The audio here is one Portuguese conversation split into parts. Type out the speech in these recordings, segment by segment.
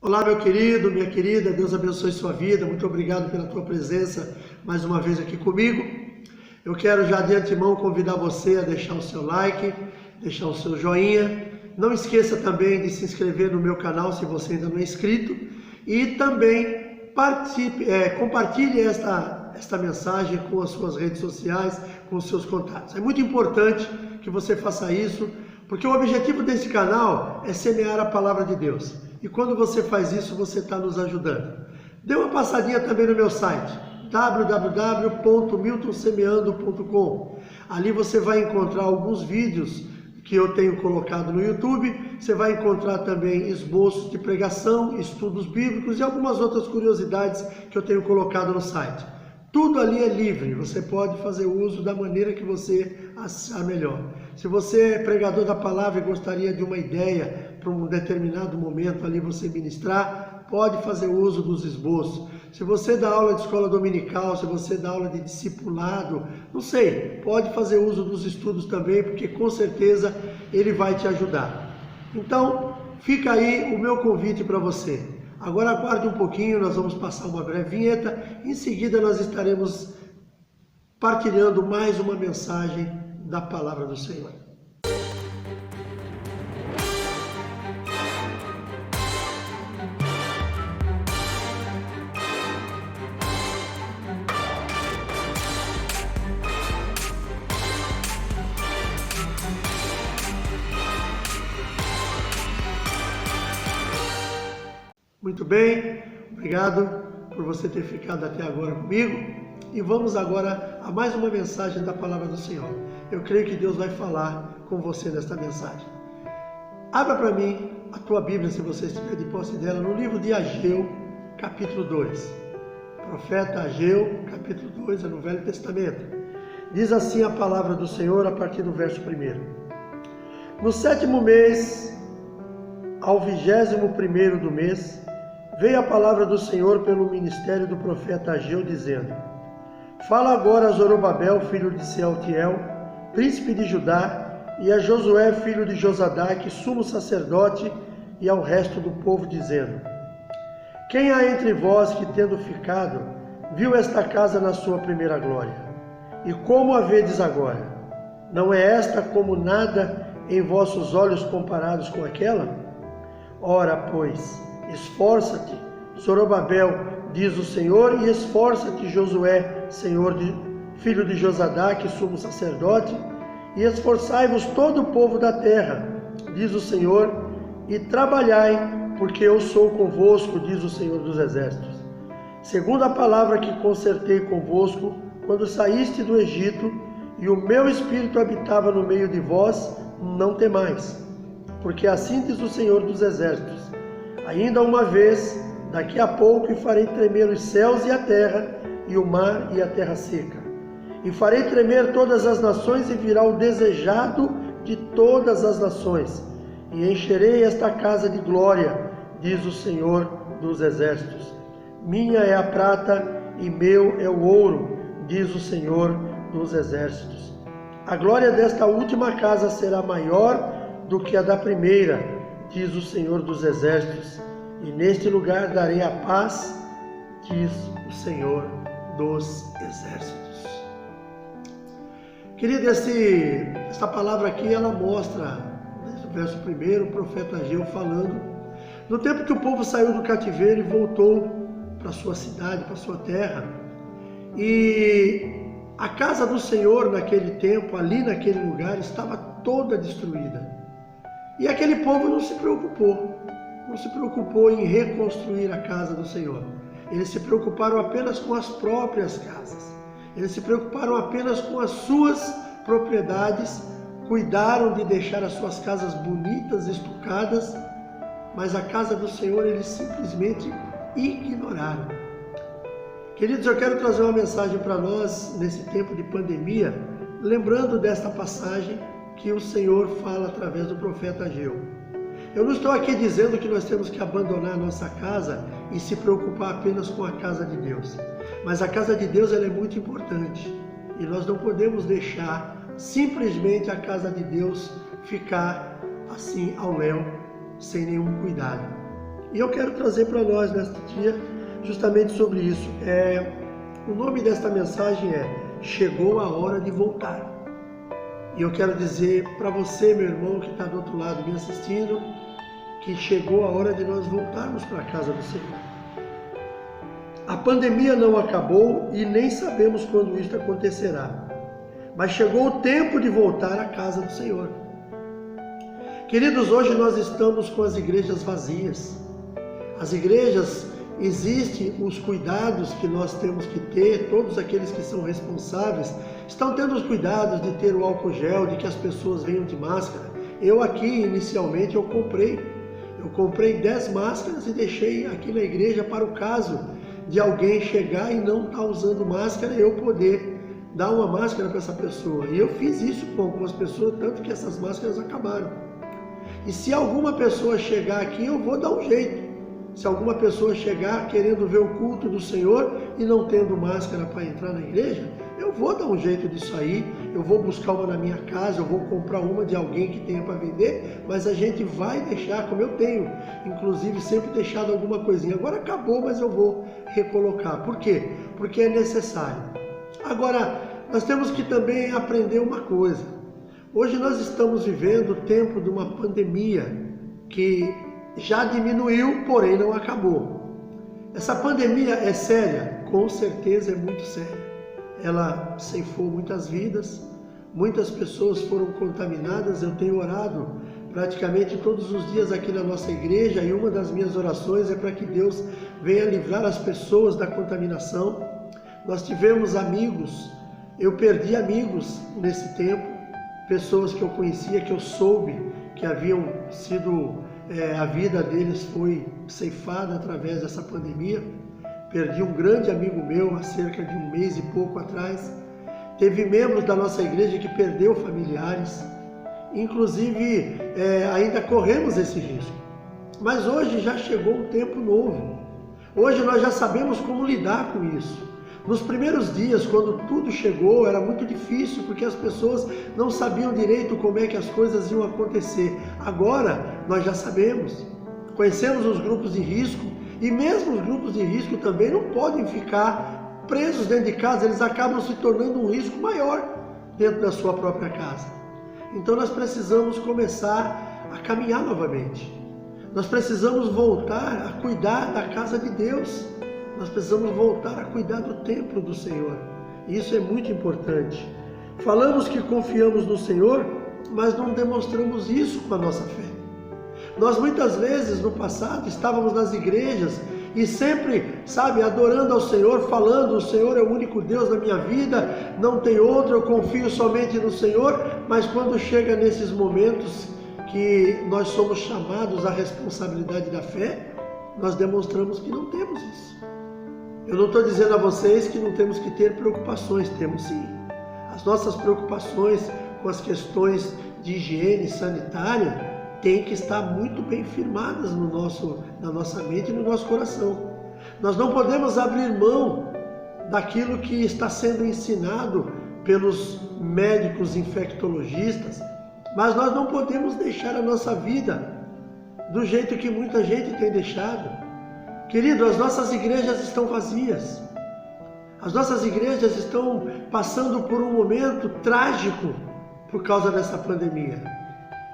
Olá, meu querido, minha querida, Deus abençoe sua vida. Muito obrigado pela tua presença mais uma vez aqui comigo. Eu quero já de antemão convidar você a deixar o seu like, deixar o seu joinha. Não esqueça também de se inscrever no meu canal se você ainda não é inscrito. E também compartilhe esta mensagem com as suas redes sociais, com os seus contatos. É muito importante que você faça isso, porque o objetivo desse canal é semear a palavra de Deus. E quando você faz isso, você está nos ajudando. Dê uma passadinha também no meu site, www.miltonsemeando.com. Ali você vai encontrar alguns vídeos que eu tenho colocado no YouTube. Você vai encontrar também esboços de pregação, estudos bíblicos e algumas outras curiosidades que eu tenho colocado no site. Tudo ali é livre, você pode fazer uso da maneira que você achar melhor. Se você é pregador da palavra e gostaria de uma ideia para um determinado momento ali você ministrar, pode fazer uso dos esboços. Se você dá aula de escola dominical, se você dá aula de discipulado, não sei, pode fazer uso dos estudos também, porque com certeza ele vai te ajudar. Então, fica aí o meu convite para você. Agora aguarde um pouquinho, nós vamos passar uma breve vinheta, em seguida nós estaremos partilhando mais uma mensagem da palavra do Senhor. Muito bem, obrigado por você ter ficado até agora comigo. E vamos agora a mais uma mensagem da palavra do Senhor. Eu creio que Deus vai falar com você nesta mensagem. Abra para mim a tua Bíblia, se você estiver de posse dela, no livro de Ageu, capítulo 2. Profeta Ageu, capítulo 2, é no Velho Testamento. Diz assim a palavra do Senhor a partir do verso 1. No 7º mês, ao 21º do mês, veio a palavra do Senhor pelo ministério do profeta Ageu, dizendo: Fala agora a Zorobabel, filho de Sealtiel, príncipe de Judá, e a Josué, filho de Josadaque, sumo sacerdote, e ao resto do povo, dizendo: Quem há entre vós que, tendo ficado, viu esta casa na sua primeira glória? E como a vedes agora? Não é esta como nada em vossos olhos comparados com aquela? Ora, pois, esforça-te, Zorobabel, diz o Senhor, e esforça-te, Josué, filho de Josadaque, sumo sacerdote, e esforçai-vos todo o povo da terra, diz o Senhor, e trabalhai, porque eu sou convosco, diz o Senhor dos exércitos. Segundo a palavra que concertei convosco, quando saíste do Egito, e o meu espírito habitava no meio de vós, não temais, porque assim diz o Senhor dos exércitos: Ainda uma vez, daqui a pouco, e farei tremer os céus e a terra, e o mar e a terra seca. E farei tremer todas as nações, e virá o desejado de todas as nações. E encherei esta casa de glória, diz o Senhor dos exércitos. Minha é a prata, e meu é o ouro, diz o Senhor dos exércitos. A glória desta última casa será maior do que a da primeira, diz o Senhor dos exércitos, e neste lugar darei a paz, diz o Senhor dos exércitos. Querido, esta palavra aqui, ela mostra, desde o verso 1, o profeta Ageu falando, no tempo que o povo saiu do cativeiro e voltou para sua cidade, para sua terra, e a casa do Senhor naquele tempo, ali naquele lugar, estava toda destruída. E aquele povo não se preocupou em reconstruir a casa do Senhor. Eles se preocuparam apenas com as próprias casas. Eles se preocuparam apenas com as suas propriedades, cuidaram de deixar as suas casas bonitas, estucadas, mas a casa do Senhor eles simplesmente ignoraram. Queridos, eu quero trazer uma mensagem para nós nesse tempo de pandemia, lembrando desta passagem que o Senhor fala através do profeta Ageu. Eu não estou aqui dizendo que nós temos que abandonar a nossa casa e se preocupar apenas com a casa de Deus. Mas a casa de Deus ela é muito importante. E nós não podemos deixar simplesmente a casa de Deus ficar assim ao léu, sem nenhum cuidado. E eu quero trazer para nós neste dia justamente sobre isso. O nome desta mensagem é Chegou a Hora de Voltar. E eu quero dizer para você, meu irmão, que está do outro lado me assistindo, que chegou a hora de nós voltarmos para a casa do Senhor. A pandemia não acabou e nem sabemos quando isto acontecerá. Mas chegou o tempo de voltar à casa do Senhor. Queridos, hoje nós estamos com as igrejas vazias. As igrejas, existem os cuidados que nós temos que ter, todos aqueles que são responsáveis estão tendo os cuidados de ter o álcool gel, de que as pessoas venham de máscara. Eu aqui, inicialmente, eu comprei 10 máscaras e deixei aqui na igreja para o caso de alguém chegar e não estar usando máscara, eu poder dar uma máscara para essa pessoa. E eu fiz isso com algumas pessoas, tanto que essas máscaras acabaram. E se alguma pessoa chegar aqui, eu vou dar um jeito. Se alguma pessoa chegar querendo ver o culto do Senhor e não tendo máscara para entrar na igreja, eu vou dar um jeito disso aí, eu vou buscar uma na minha casa, eu vou comprar uma de alguém que tenha para vender, mas a gente vai deixar, como eu tenho, inclusive sempre deixado alguma coisinha. Agora acabou, mas eu vou recolocar. Por quê? Porque é necessário. Agora, nós temos que também aprender uma coisa. Hoje nós estamos vivendo o tempo de uma pandemia que já diminuiu, porém não acabou. Essa pandemia é séria? Com certeza é muito séria. Ela ceifou muitas vidas, muitas pessoas foram contaminadas. Eu tenho orado praticamente todos os dias aqui na nossa igreja e uma das minhas orações é para que Deus venha livrar as pessoas da contaminação. Nós tivemos amigos, eu perdi amigos nesse tempo, pessoas que eu conhecia, que eu soube que haviam sido, a vida deles foi ceifada através dessa pandemia. Perdi um grande amigo meu há cerca de um mês e pouco atrás. Teve membros da nossa igreja que perdeu familiares. Inclusive, ainda corremos esse risco. Mas hoje já chegou um tempo novo. Hoje nós já sabemos como lidar com isso. Nos primeiros dias, quando tudo chegou, era muito difícil, porque as pessoas não sabiam direito como é que as coisas iam acontecer. Agora, nós já sabemos. Conhecemos os grupos de risco, e mesmo os grupos de risco também não podem ficar presos dentro de casa, eles acabam se tornando um risco maior dentro da sua própria casa. Então nós precisamos começar a caminhar novamente. Nós precisamos voltar a cuidar da casa de Deus. Nós precisamos voltar a cuidar do templo do Senhor. Isso é muito importante. Falamos que confiamos no Senhor, mas não demonstramos isso com a nossa fé. Nós muitas vezes no passado estávamos nas igrejas e sempre, adorando ao Senhor, falando, o Senhor é o único Deus na minha vida, não tem outro, eu confio somente no Senhor, mas quando chega nesses momentos que nós somos chamados à responsabilidade da fé, nós demonstramos que não temos isso. Eu não estou dizendo a vocês que não temos que ter preocupações, temos sim. As nossas preocupações com as questões de higiene sanitária têm que estar muito bem firmadas na nossa mente e no nosso coração. Nós não podemos abrir mão daquilo que está sendo ensinado pelos médicos infectologistas, mas nós não podemos deixar a nossa vida do jeito que muita gente tem deixado. Querido, as nossas igrejas estão vazias. As nossas igrejas estão passando por um momento trágico por causa dessa pandemia.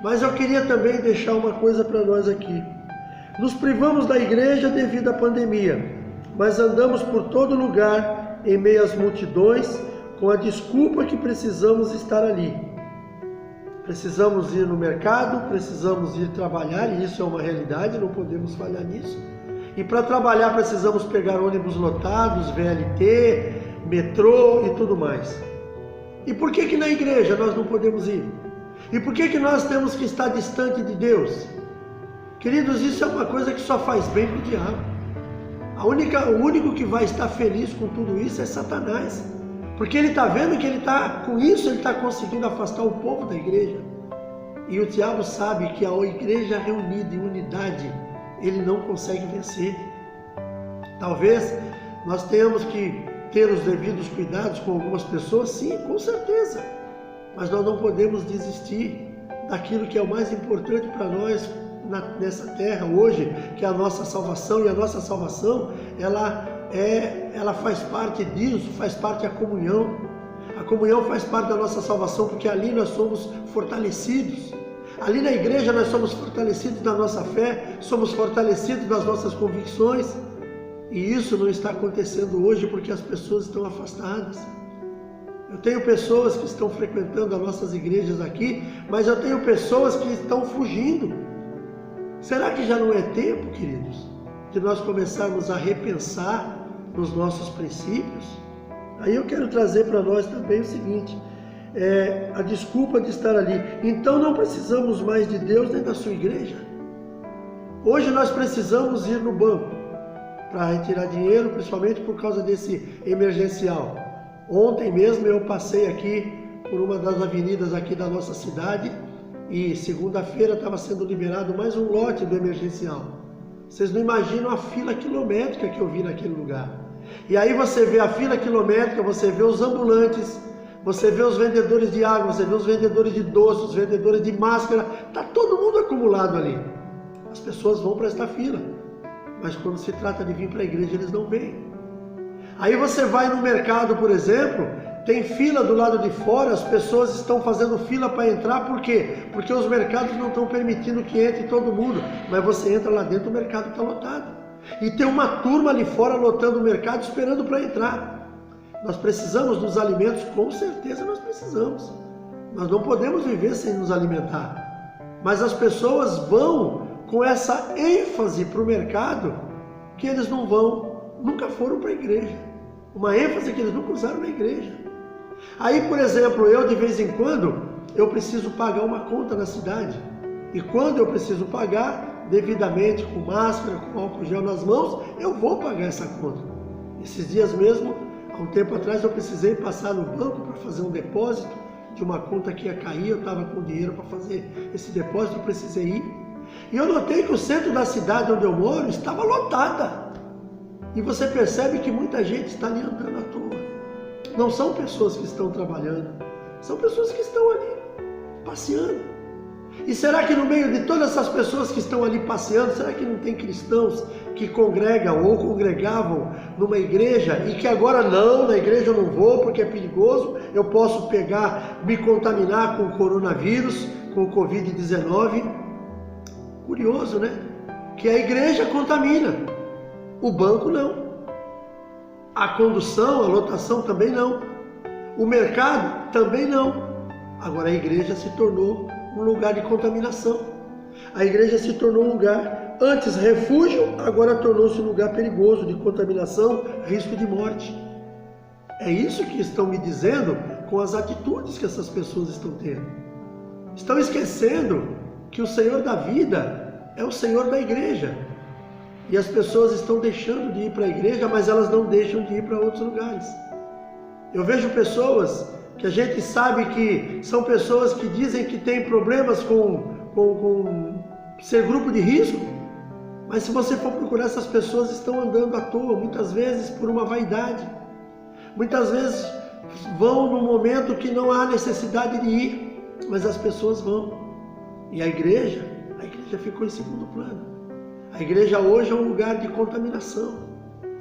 Mas eu queria também deixar uma coisa para nós aqui. Nos privamos da igreja devido à pandemia, mas andamos por todo lugar em meio às multidões com a desculpa que precisamos estar ali. Precisamos ir no mercado, precisamos ir trabalhar, e isso é uma realidade, não podemos falhar nisso. E para trabalhar precisamos pegar ônibus lotados, VLT, metrô e tudo mais. E por que na igreja nós não podemos ir? E por que nós temos que estar distante de Deus? Queridos, isso é uma coisa que só faz bem para o diabo. O único que vai estar feliz com tudo isso é Satanás. Porque ele está vendo que com isso ele está conseguindo afastar o povo da igreja. E o diabo sabe que a igreja reunida em unidade, ele não consegue vencer. Talvez nós tenhamos que ter os devidos cuidados com algumas pessoas, sim, com certeza. Mas nós não podemos desistir daquilo que é o mais importante para nós, nessa terra hoje, que é a nossa salvação, e a nossa salvação, ela faz parte disso, faz parte da comunhão. A comunhão faz parte da nossa salvação, porque ali nós somos fortalecidos. Ali na igreja nós somos fortalecidos da nossa fé, somos fortalecidos das nossas convicções. E isso não está acontecendo hoje porque as pessoas estão afastadas. Eu tenho pessoas que estão frequentando as nossas igrejas aqui, mas eu tenho pessoas que estão fugindo. Será que já não é tempo, queridos, de nós começarmos a repensar nos nossos princípios? Aí eu quero trazer para nós também o seguinte, a desculpa de estar ali. Então não precisamos mais de Deus nem da sua igreja. Hoje nós precisamos ir no banco para retirar dinheiro, principalmente por causa desse emergencial. Ontem mesmo eu passei aqui por uma das avenidas aqui da nossa cidade e segunda-feira estava sendo liberado mais um lote do emergencial. Vocês não imaginam a fila quilométrica que eu vi naquele lugar. E aí você vê a fila quilométrica, você vê os ambulantes, você vê os vendedores de água, você vê os vendedores de doces, os vendedores de máscara, está todo mundo acumulado ali. As pessoas vão para esta fila, mas quando se trata de vir para a igreja eles não vêm. Aí você vai no mercado, por exemplo, tem fila do lado de fora, as pessoas estão fazendo fila para entrar, por quê? Porque os mercados não estão permitindo que entre todo mundo, mas você entra lá dentro, o mercado está lotado. E tem uma turma ali fora lotando o mercado, esperando para entrar. Nós precisamos dos alimentos, com certeza nós precisamos. Nós não podemos viver sem nos alimentar. Mas as pessoas vão com essa ênfase para o mercado, que eles não vão, nunca foram para a igreja. Uma ênfase que eles nunca usaram na igreja. Aí, por exemplo, eu de vez em quando, eu preciso pagar uma conta na cidade. E quando eu preciso pagar, devidamente, com máscara, com álcool gel nas mãos, eu vou pagar essa conta. Esses dias mesmo, há um tempo atrás, eu precisei passar no banco para fazer um depósito de uma conta que ia cair, eu estava com dinheiro para fazer esse depósito, eu precisei ir. E eu notei que o centro da cidade onde eu moro estava lotada. E você percebe que muita gente está ali andando à toa. Não são pessoas que estão trabalhando, são pessoas que estão ali passeando. E será que no meio de todas essas pessoas que estão ali passeando, será que não tem cristãos que congregam ou congregavam numa igreja e que agora não, na igreja eu não vou porque é perigoso, eu posso pegar, me contaminar com o coronavírus, com o Covid-19? Curioso, né? Que a igreja contamina, o banco não. A condução, a lotação também não. O mercado também não. Agora a igreja se tornou um lugar de contaminação. A igreja se tornou um lugar, antes refúgio, agora tornou-se um lugar perigoso de contaminação, risco de morte. É isso que estão me dizendo com as atitudes que essas pessoas estão tendo. Estão esquecendo que o Senhor da vida é o Senhor da igreja. E as pessoas estão deixando de ir para a igreja, mas elas não deixam de ir para outros lugares. Eu vejo pessoas que a gente sabe que são pessoas que dizem que têm problemas com ser grupo de risco, mas se você for procurar, essas pessoas estão andando à toa, muitas vezes por uma vaidade. Muitas vezes vão num momento que não há necessidade de ir, mas as pessoas vão. E a igreja ficou em segundo plano. A igreja hoje é um lugar de contaminação.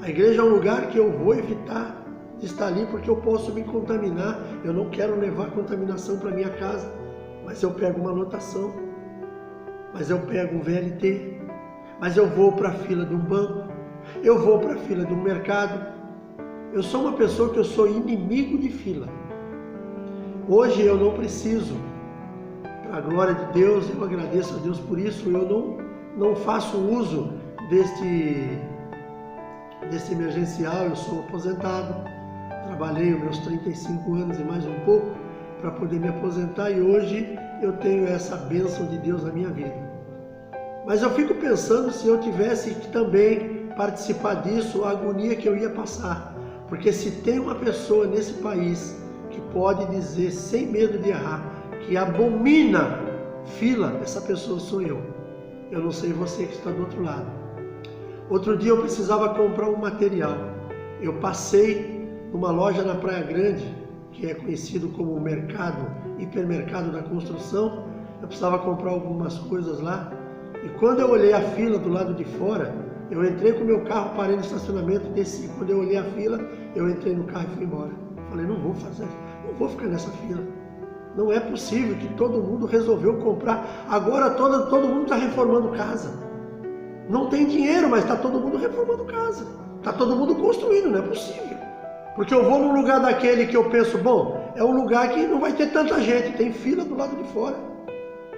A igreja é um lugar que eu vou evitar de estar ali porque eu posso me contaminar. Eu não quero levar contaminação para minha casa, mas eu pego uma lotação, mas eu pego um VLT, mas eu vou para a fila de um banco, eu vou para a fila de um mercado. Eu sou uma pessoa que eu sou inimigo de fila. Hoje eu não preciso. Para a glória de Deus, eu agradeço a Deus por isso. Eu não faço uso deste emergencial. Eu sou aposentado, trabalhei os meus 35 anos e mais um pouco para poder me aposentar, e hoje eu tenho essa bênção de Deus na minha vida. Mas eu fico pensando, se eu tivesse que também participar disso, a agonia que eu ia passar. Porque se tem uma pessoa nesse país que pode dizer sem medo de errar que abomina fila, essa pessoa sou eu. Eu não sei você que está do outro lado. Outro dia eu precisava comprar um material. Eu passei numa loja na Praia Grande, que é conhecido como hipermercado da construção. Eu precisava comprar algumas coisas lá. E quando eu olhei a fila do lado de fora, eu entrei com o meu carro, parei no estacionamento, desci. Quando eu olhei a fila, eu entrei no carro e fui embora. Falei, não vou fazer, não vou ficar nessa fila. Não é possível que todo mundo resolveu comprar. Agora todo mundo está reformando casa. Não tem dinheiro, mas está todo mundo reformando casa. Está todo mundo construindo, não é possível. Porque eu vou num lugar daquele que eu penso, bom, é um lugar que não vai ter tanta gente, tem fila do lado de fora.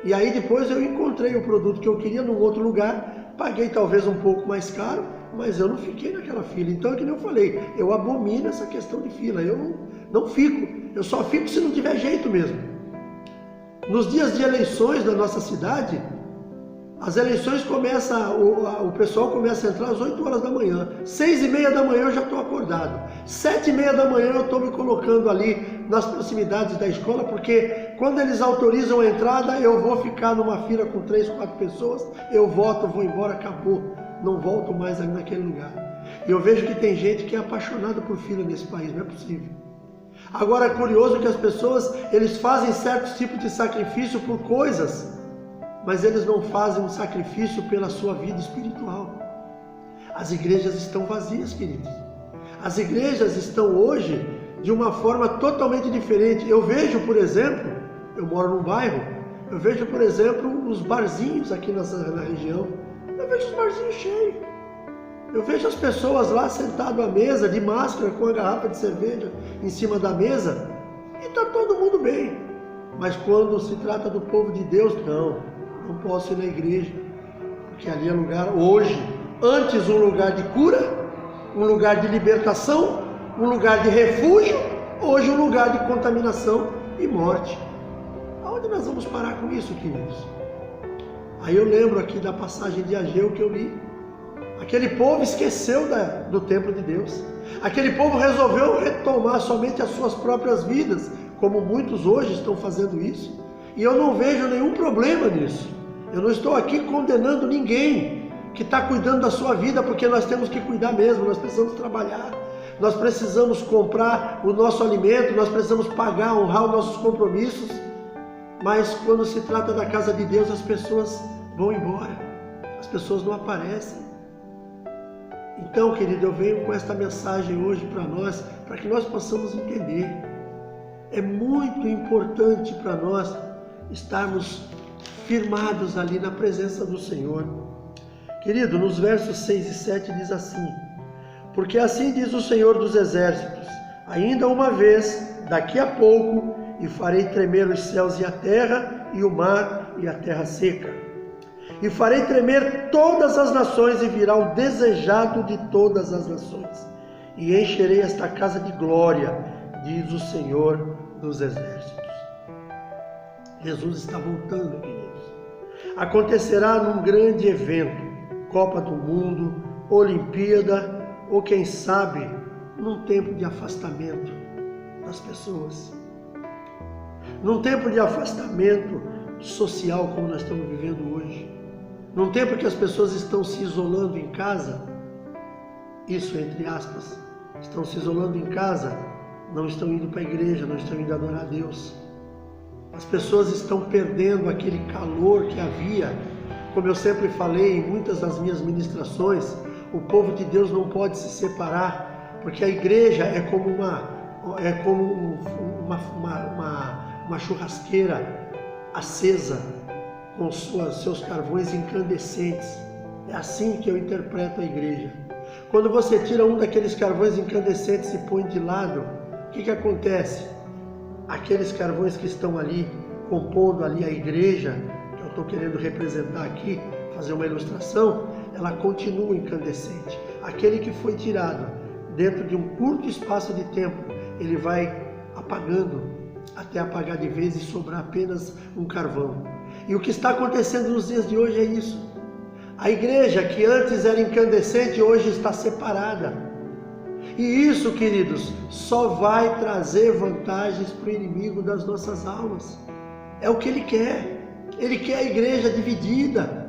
E aí depois eu encontrei o produto que eu queria num outro lugar, paguei talvez um pouco mais caro, mas eu não fiquei naquela fila. Então é que nem eu falei, eu abomino essa questão de fila, eu não fico, eu só fico se não tiver jeito mesmo. Nos dias de eleições da nossa cidade, as eleições começam, o pessoal começa a entrar às 8 horas da manhã, 6h30 da manhã eu já estou acordado, 7h30 da manhã eu estou me colocando ali nas proximidades da escola, porque quando eles autorizam a entrada, eu vou ficar numa fila com 3, 4 pessoas, eu voto, vou embora, acabou, não volto mais ali naquele lugar. E eu vejo que tem gente que é apaixonada por fila nesse país, não é possível. Agora é curioso que as pessoas, eles fazem certos tipos de sacrifício por coisas, mas eles não fazem um sacrifício pela sua vida espiritual. As igrejas estão vazias, queridos. As igrejas estão hoje de uma forma totalmente diferente. Eu vejo, por exemplo, eu moro num bairro, eu vejo, por exemplo, os barzinhos aqui na região, eu vejo os barzinhos cheios. Eu vejo as pessoas lá sentado à mesa, de máscara, com a garrafa de cerveja em cima da mesa, e está todo mundo bem. Mas quando se trata do povo de Deus, não posso ir na igreja, porque ali é lugar, hoje, antes um lugar de cura, um lugar de libertação, um lugar de refúgio, hoje um lugar de contaminação e morte. Aonde nós vamos parar com isso, queridos? Aí eu lembro aqui da passagem de Ageu que eu li. Aquele povo esqueceu do templo de Deus. Aquele povo resolveu retomar somente as suas próprias vidas, como muitos hoje estão fazendo isso. E eu não vejo nenhum problema nisso. Eu não estou aqui condenando ninguém que está cuidando da sua vida, porque nós temos que cuidar mesmo, nós precisamos trabalhar, nós precisamos comprar o nosso alimento, nós precisamos pagar, honrar os nossos compromissos. Mas quando se trata da casa de Deus, as pessoas vão embora, as pessoas não aparecem. Então, querido, eu venho com esta mensagem hoje para nós, para que nós possamos entender. É muito importante para nós estarmos firmados ali na presença do Senhor. Querido, nos versos 6 e 7 diz assim: porque assim diz o Senhor dos Exércitos, ainda uma vez, daqui a pouco, e farei tremer os céus e a terra, e o mar e a terra seca. E farei tremer todas as nações, e virá o desejado de todas as nações. E encherei esta casa de glória, diz o Senhor dos Exércitos. Jesus está voltando, queridos. Acontecerá num grande evento, Copa do Mundo, Olimpíada, ou quem sabe, num tempo de afastamento das pessoas. Num tempo de afastamento social como nós estamos vivendo hoje. Num tempo que as pessoas estão se isolando em casa, isso entre aspas, estão se isolando em casa, não estão indo para a igreja, não estão indo adorar a Deus. As pessoas estão perdendo aquele calor que havia. Como eu sempre falei em muitas das minhas ministrações, o povo de Deus não pode se separar, porque a igreja é como uma churrasqueira acesa com seus carvões incandescentes. É assim que eu interpreto a igreja. Quando você tira um daqueles carvões incandescentes e põe de lado, o que acontece? Aqueles carvões que estão ali, compondo ali a igreja, que eu estou querendo representar aqui, fazer uma ilustração, ela continua incandescente. Aquele que foi tirado dentro de um curto espaço de tempo, ele vai apagando, até apagar de vez e sobrar apenas um carvão. E o que está acontecendo nos dias de hoje é isso. A igreja que antes era incandescente, hoje está separada. E isso, queridos, só vai trazer vantagens para o inimigo das nossas almas. É o que ele quer. Ele quer a igreja dividida.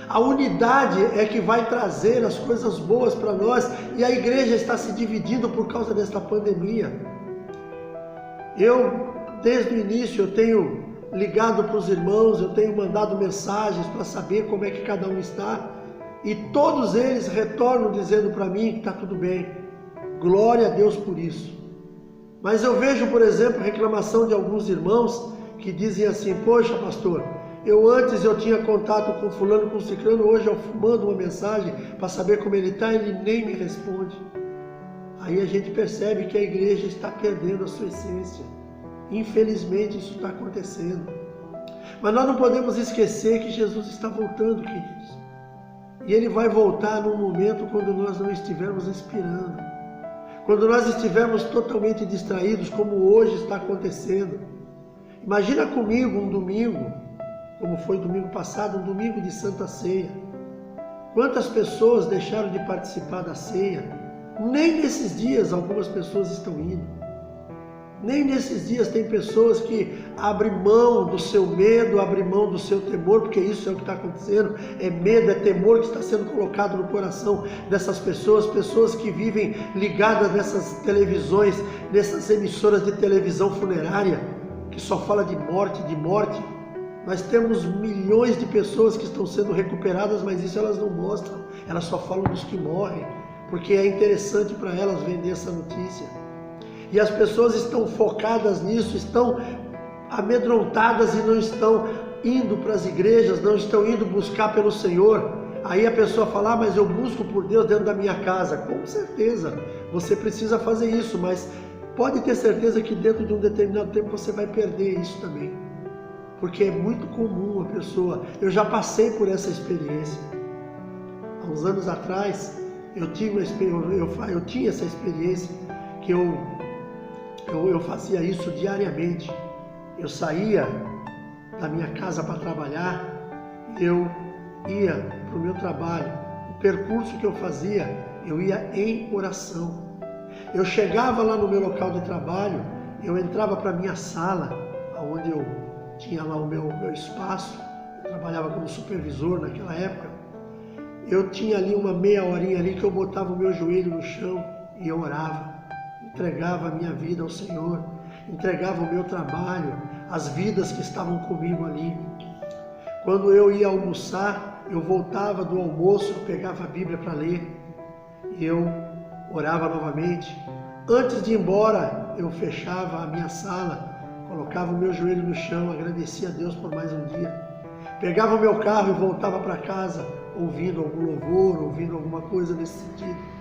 A unidade é que vai trazer as coisas boas para nós. E a igreja está se dividindo por causa desta pandemia. Desde o início, eu tenho ligado para os irmãos, eu tenho mandado mensagens para saber como é que cada um está, e todos eles retornam dizendo para mim que está tudo bem. Glória a Deus por isso. Mas eu vejo, por exemplo, reclamação de alguns irmãos que dizem assim: poxa, pastor, antes eu tinha contato com fulano, com ciclano, hoje eu mando uma mensagem para saber como ele está, ele nem me responde. Aí a gente percebe que a igreja está perdendo a sua essência. Infelizmente isso está acontecendo. Mas nós não podemos esquecer que Jesus está voltando, queridos. E Ele vai voltar num momento quando nós não estivermos esperando. Quando nós estivermos totalmente distraídos, como hoje está acontecendo. Imagina comigo um domingo, como foi domingo passado, um domingo de Santa Ceia. Quantas pessoas deixaram de participar da ceia? Nem nesses dias algumas pessoas estão indo. Nem nesses dias tem pessoas que abrem mão do seu medo, abrem mão do seu temor, porque isso é o que está acontecendo. É medo, é temor que está sendo colocado no coração dessas pessoas, pessoas que vivem ligadas nessas televisões, nessas emissoras de televisão funerária, que só fala de morte, de morte. Nós temos milhões de pessoas que estão sendo recuperadas, mas isso elas não mostram, elas só falam dos que morrem, porque é interessante para elas vender essa notícia. E as pessoas estão focadas nisso, estão amedrontadas e não estão indo para as igrejas, não estão indo buscar pelo Senhor. Aí a pessoa fala: mas eu busco por Deus dentro da minha casa. Com certeza, você precisa fazer isso, mas pode ter certeza que dentro de um determinado tempo você vai perder isso também. Porque é muito comum a pessoa... Eu já passei por essa experiência. Há uns anos atrás, eu tinha essa experiência que eu fazia isso diariamente. Eu saía da minha casa para trabalhar, eu ia para o meu trabalho. O percurso que eu fazia, eu ia em oração. Eu chegava lá no meu local de trabalho, eu entrava para a minha sala, onde eu tinha lá o meu espaço. Eu trabalhava como supervisor naquela época. Eu tinha ali uma meia horinha ali que eu botava o meu joelho no chão e eu orava. Entregava a minha vida ao Senhor, entregava o meu trabalho, as vidas que estavam comigo ali. Quando eu ia almoçar, eu voltava do almoço, eu pegava a Bíblia para ler e eu orava novamente. Antes de ir embora, eu fechava a minha sala, colocava o meu joelho no chão, agradecia a Deus por mais um dia. Pegava o meu carro e voltava para casa, ouvindo algum louvor, ouvindo alguma coisa nesse sentido.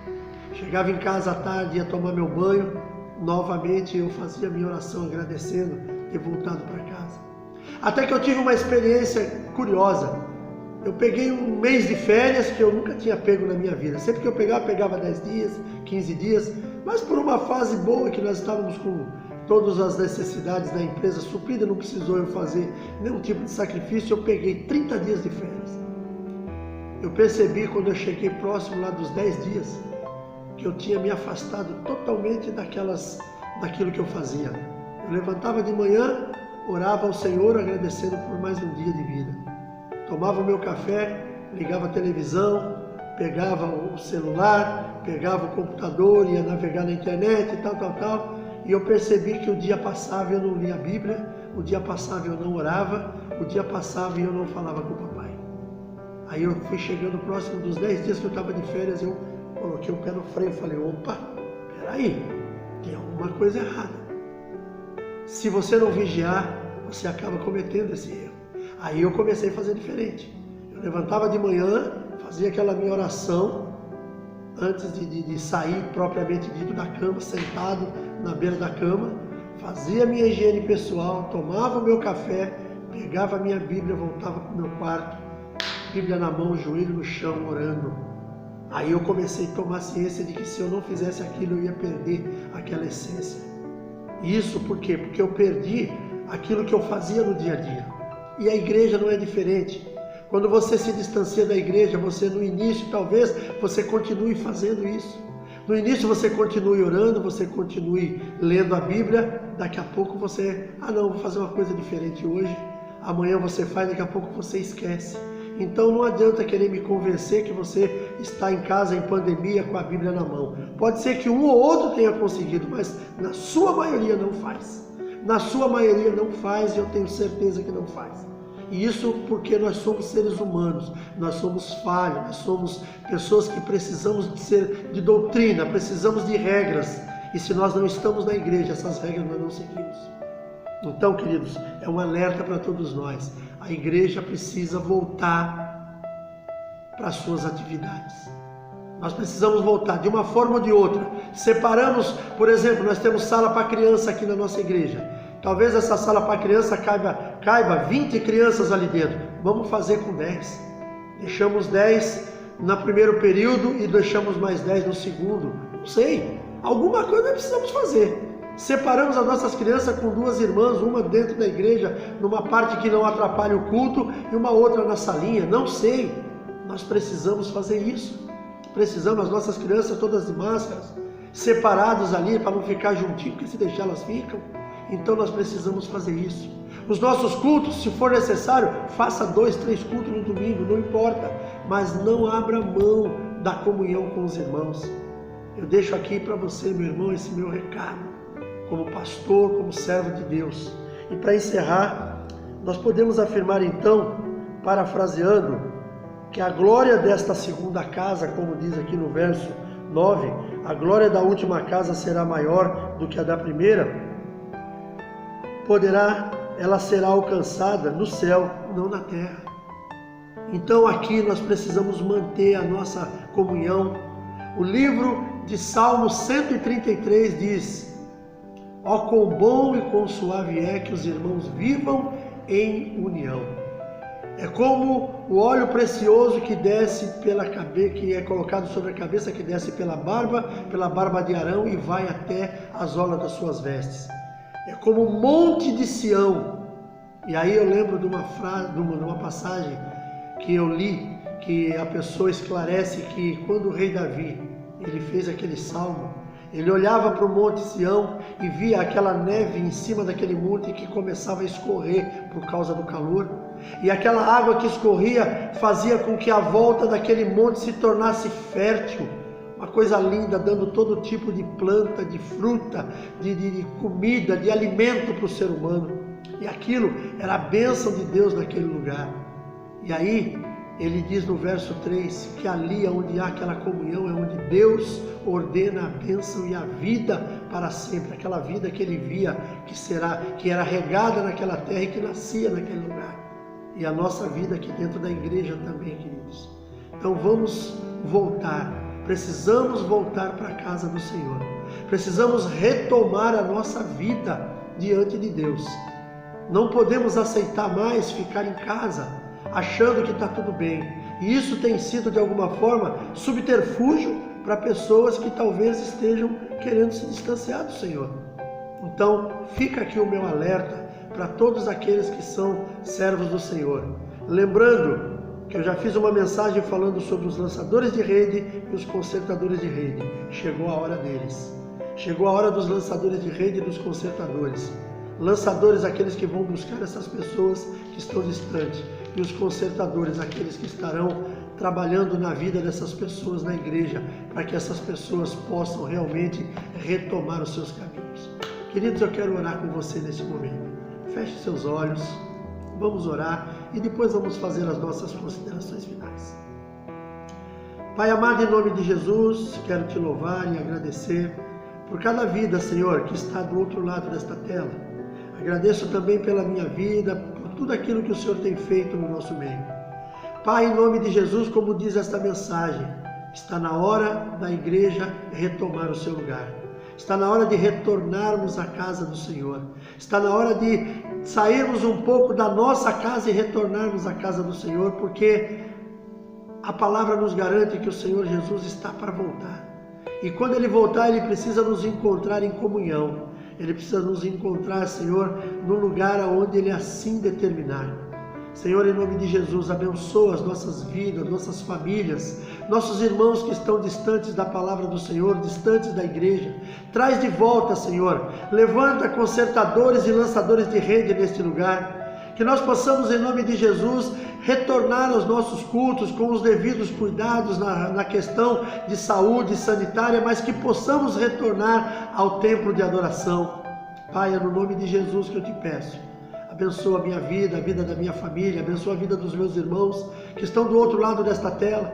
Chegava em casa à tarde, ia tomar meu banho, novamente eu fazia minha oração agradecendo ter voltado para casa. Até que eu tive uma experiência curiosa. Eu peguei um mês de férias que eu nunca tinha pego na minha vida. Sempre que eu pegava 10 dias, 15 dias, mas por uma fase boa que nós estávamos com todas as necessidades da empresa supridas, não precisou eu fazer nenhum tipo de sacrifício, eu peguei 30 dias de férias. Eu percebi quando eu cheguei próximo lá dos 10 dias, que eu tinha me afastado totalmente daquilo que eu fazia. Eu levantava de manhã, orava ao Senhor, agradecendo por mais um dia de vida. Tomava o meu café, ligava a televisão, pegava o celular, pegava o computador, ia navegar na internet e tal. E eu percebi que o dia passava e eu não lia a Bíblia, o dia passava e eu não orava, o dia passava e eu não falava com o papai. Aí eu fui chegando próximo dos 10 dias que eu estava de férias, eu coloquei o pé no freio e falei: opa, peraí, tem alguma coisa errada. Se você não vigiar, você acaba cometendo esse erro. Aí eu comecei a fazer diferente. Eu levantava de manhã, fazia aquela minha oração, antes de sair propriamente dito da cama, sentado na beira da cama, fazia a minha higiene pessoal, tomava o meu café, pegava a minha Bíblia, voltava para o meu quarto, Bíblia na mão, joelho no chão, orando. Aí eu comecei a tomar ciência de que se eu não fizesse aquilo, eu ia perder aquela essência. Isso por quê? Porque eu perdi aquilo que eu fazia no dia a dia. E a igreja não é diferente. Quando você se distancia da igreja, você no início, talvez, você continue fazendo isso. No início você continue orando, você continue lendo a Bíblia, daqui a pouco você, não, vou fazer uma coisa diferente hoje, amanhã você faz, daqui a pouco você esquece. Então não adianta querer me convencer que você está em casa em pandemia com a Bíblia na mão. Pode ser que um ou outro tenha conseguido, mas na sua maioria não faz. na sua maioria não faz, e eu tenho certeza que não faz. E isso porque nós somos seres humanos, nós somos falhos, nós somos pessoas que precisamos de doutrina, precisamos de regras. E se nós não estamos na igreja, essas regras nós não seguimos. Então, queridos, é um alerta para todos nós. A igreja precisa voltar para as suas atividades. Nós precisamos voltar de uma forma ou de outra. Separamos, por exemplo, nós temos sala para criança aqui na nossa igreja. Talvez essa sala para criança caiba 20 crianças ali dentro. Vamos fazer com 10. Deixamos 10 no primeiro período e deixamos mais 10 no segundo. Não sei. Alguma coisa nós precisamos fazer. Separamos as nossas crianças com 2 irmãs, uma dentro da igreja, numa parte que não atrapalhe o culto, e uma outra na salinha. Não sei. Nós precisamos fazer isso. Precisamos, as nossas crianças todas de máscaras, separadas ali para não ficar juntinho, porque se deixar elas ficam. Então nós precisamos fazer isso. Os nossos cultos, se for necessário, faça 2, 3 cultos no domingo, não importa. Mas não abra mão da comunhão com os irmãos. Eu deixo aqui para você, meu irmão, esse meu recado, como pastor, como servo de Deus. E para encerrar, nós podemos afirmar então, parafraseando, que a glória desta segunda casa, como diz aqui no verso 9, a glória da última casa será maior do que a da primeira. Ela será alcançada no céu, não na terra. Então aqui nós precisamos manter a nossa comunhão. O livro de Salmo 133 diz: ó, quão bom e quão suave é que os irmãos vivam em união. É como o óleo precioso que desce pela cabeça, que é colocado sobre a cabeça, que desce pela barba de Arão e vai até as orlas das suas vestes. É como o monte de Sião. E aí eu lembro de uma frase, de uma passagem que eu li, que a pessoa esclarece que quando o rei Davi, ele fez aquele salmo, ele olhava para o monte Sião e via aquela neve em cima daquele monte que começava a escorrer por causa do calor. E aquela água que escorria fazia com que a volta daquele monte se tornasse fértil. Uma coisa linda, dando todo tipo de planta, de fruta, de comida, de alimento para o ser humano. E aquilo era a bênção de Deus naquele lugar. E aí, ele diz no verso 3, que ali onde há aquela comunhão é onde Deus ordena a bênção e a vida para sempre. Aquela vida que ele via, que era regada naquela terra e que nascia naquele lugar. E a nossa vida aqui dentro da igreja também, queridos. Então vamos voltar. Precisamos voltar para a casa do Senhor. Precisamos retomar a nossa vida diante de Deus. Não podemos aceitar mais ficar em casa, achando que está tudo bem. E isso tem sido, de alguma forma, subterfúgio para pessoas que talvez estejam querendo se distanciar do Senhor. Então, fica aqui o meu alerta para todos aqueles que são servos do Senhor. Lembrando que eu já fiz uma mensagem falando sobre os lançadores de rede e os consertadores de rede. Chegou a hora deles. Chegou a hora dos lançadores de rede e dos consertadores. Lançadores, aqueles que vão buscar essas pessoas que estão distantes. E os consertadores, aqueles que estarão trabalhando na vida dessas pessoas na igreja, para que essas pessoas possam realmente retomar os seus caminhos. Queridos, eu quero orar com você nesse momento. Feche seus olhos. Vamos orar e depois vamos fazer as nossas considerações finais. Pai amado, em nome de Jesus, quero te louvar e agradecer por cada vida, Senhor, que está do outro lado desta tela. Agradeço também pela minha vida, por tudo aquilo que o Senhor tem feito no nosso meio. Pai, em nome de Jesus, como diz esta mensagem, está na hora da igreja retomar o seu lugar. Está na hora de retornarmos à casa do Senhor. Está na hora de sairmos um pouco da nossa casa e retornarmos à casa do Senhor, porque a palavra nos garante que o Senhor Jesus está para voltar. E quando Ele voltar, Ele precisa nos encontrar em comunhão. Ele precisa nos encontrar, Senhor, no lugar onde Ele assim determinar. Senhor, em nome de Jesus, abençoa as nossas vidas, nossas famílias, nossos irmãos que estão distantes da palavra do Senhor, distantes da igreja. Traz de volta, Senhor. Levanta consertadores e lançadores de rede neste lugar. Que nós possamos, em nome de Jesus, retornar aos nossos cultos com os devidos cuidados na questão de saúde sanitária, mas que possamos retornar ao templo de adoração. Pai, é no nome de Jesus que eu te peço. Abençoa a minha vida, a vida da minha família, abençoa a vida dos meus irmãos que estão do outro lado desta tela.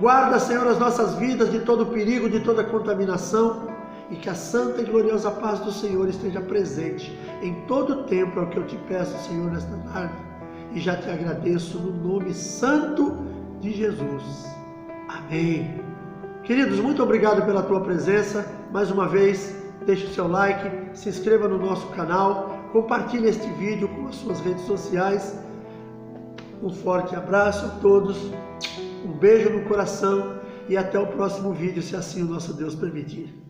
Guarda, Senhor, as nossas vidas de todo perigo, de toda contaminação, e que a santa e gloriosa paz do Senhor esteja presente em todo o tempo, é o que eu te peço, Senhor, nesta tarde, e já te agradeço no nome santo de Jesus. Amém. Queridos, muito obrigado pela tua presença. Mais uma vez, deixe o seu like, se inscreva no nosso canal, compartilhe este vídeo com as suas redes sociais. Um forte abraço a todos, um beijo no coração e até o próximo vídeo, se assim o nosso Deus permitir.